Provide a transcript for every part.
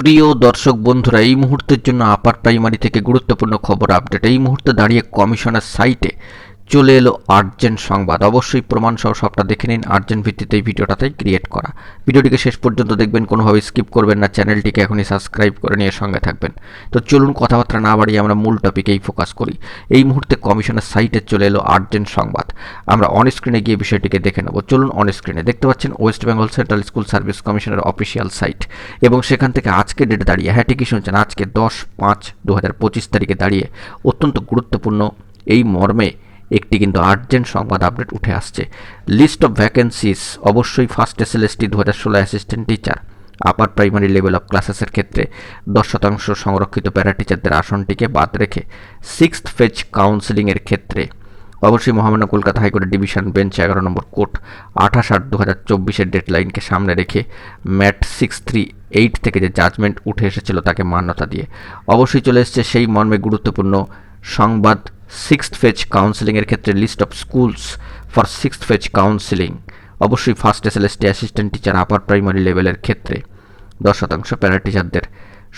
প্রিয় দর্শক বন্ধুরা, এই মুহূর্তের জন্য আপার প্রাইমারি থেকে গুরুত্বপূর্ণ খবর আপডেট। এই মুহূর্তে দাঁড়িয়ে কমিশনের সাইটে চলে এলো আর্জেন্ট সংবাদ। অবশ্যই প্রমাণ সহ সবটা দেখে নিন। আর্জেন্ট ভিত্তিতে এই ভিডিওটাতেই ক্রিয়েট করা। ভিডিওটিকে শেষ পর্যন্ত দেখবেন, কোনোভাবে স্কিপ করবেন না। চ্যানেলটিকে এখনই সাবস্ক্রাইব করে নিয়ে সঙ্গে থাকবেন। তো চলুন কথাবার্তা না বাড়িয়ে আমরা মূল টপিকেই ফোকাস করি। এই মুহূর্তে কমিশনের সাইটে চলে এলো আর্জেন্ট সংবাদ। আমরা অন স্ক্রিনে গিয়ে বিষয়টিকে দেখে নেব। চলুন অন স্ক্রিনে দেখতে পাচ্ছেন West Bengal central school service কমিশনের অফিসিয়াল সাইট, এবং সেখান থেকে আজকে ডেটে দাঁড়িয়ে, হ্যাঁ ঠিকই শুনছেন, আজকে 10/5/2025 তারিখে দাঁড়িয়ে অত্যন্ত গুরুত্বপূর্ণ এই মর্মে একটি কিন্তু আর্জেন্ট সংবাদ আপডেট উঠে আসছে। লিস্ট অফ ভ্যাকেন্সিস, অবশ্যই first SLST 2016 assistant teacher upper primary level of ক্লাসেসের ক্ষেত্রে 10% সংরক্ষিত প্যারা টিচারদের আসনটিকে বাদ রেখে 6th ফেজ কাউন্সেলিংয়ের ক্ষেত্রে অবশ্যই মহামান্য কলকাতা হাইকোর্টের ডিভিশন বেঞ্চ 11 নম্বর কোর্ট 28/8/2024 ডেডলাইনকে সামনে রেখে ম্যাট 638 থেকে যে জাজমেন্ট উঠে এসেছিল তাকে মান্যতা দিয়ে অবশ্যই চলে এসেছে সেই মর্মে গুরুত্বপূর্ণ সংবাদ। 6th ফেজ কাউন্সেলিংয়ের ক্ষেত্রে list of schools for 6th phase counselling, অবশ্যই first SLST assistant teacher upper primary লেভেলের ক্ষেত্রে 10% প্যারা টিচারদের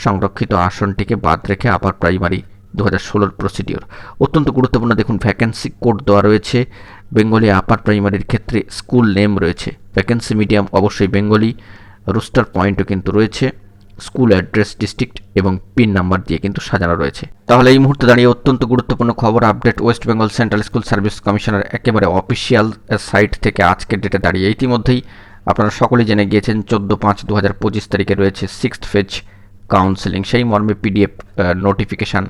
সংরক্ষিত আসনটিকে বাদ রেখে আপার প্রাইমারি 2016 প্রসিডিওর অত্যন্ত গুরুত্বপূর্ণ। দেখুন, ভ্যাকেন্সি কোড দেওয়া রয়েছে। বেঙ্গলি আপার প্রাইমারির ক্ষেত্রে স্কুল নেম রয়েছে, ভ্যাকেন্সি মিডিয়াম অবশ্যই বেঙ্গলি, রোস্টার পয়েন্টও কিন্তু রয়েছে, স্কুল অ্যাড্রেস, ডিস্ট্রিক্ট এবং পিন নাম্বার দিয়ে কিন্তু সাজানো রয়েছে। তাহলে এই মুহূর্তে দাঁড়িয়ে অত্যন্ত গুরুত্বপূর্ণ খবর update West Bengal central school service কমিশনের একেবারে অফিসিয়াল সাইট থেকে আজকের ডেটে দাঁড়িয়ে। ইতিমধ্যেই আপনারা সকলেই জেনে গিয়েছেন 14/5/2025 তারিখে রয়েছে 6th ফেজ কাউন্সেলিং। সেই মর্মে PDF নোটিফিকেশান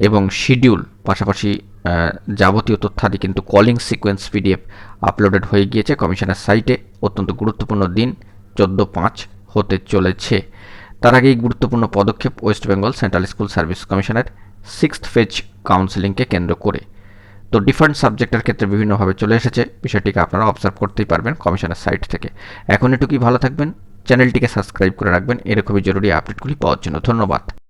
এবং শিডিউল, পাশাপাশি যাবতীয় তথ্যাদি কিন্তু কলিং সিকোয়েন্স PDF আপলোডেড হয়ে গিয়েছে কমিশনের সাইটে। অত্যন্ত গুরুত্বপূর্ণ দিন 14/5 হতে চলেছে। তার আগেই গুরুত্বপূর্ণ পদক্ষেপ West Bengal central school service কমিশনের 6th ফেজ কাউন্সেলিংকে কেন্দ্র করে। তো ডিফারেন্ট সাবজেক্টের ক্ষেত্রে বিভিন্নভাবে চলে এসেছে, বিষয়টিকে আপনারা অবজার্ভ করতেই পারবেন কমিশনের সাইট থেকে। এখন এটুকুই, ভালো থাকবেন, চ্যানেলটিকে সাবস্ক্রাইব করে রাখবেন এরকমই জরুরি আপডেটগুলি পাওয়ার জন্য। ধন্যবাদ।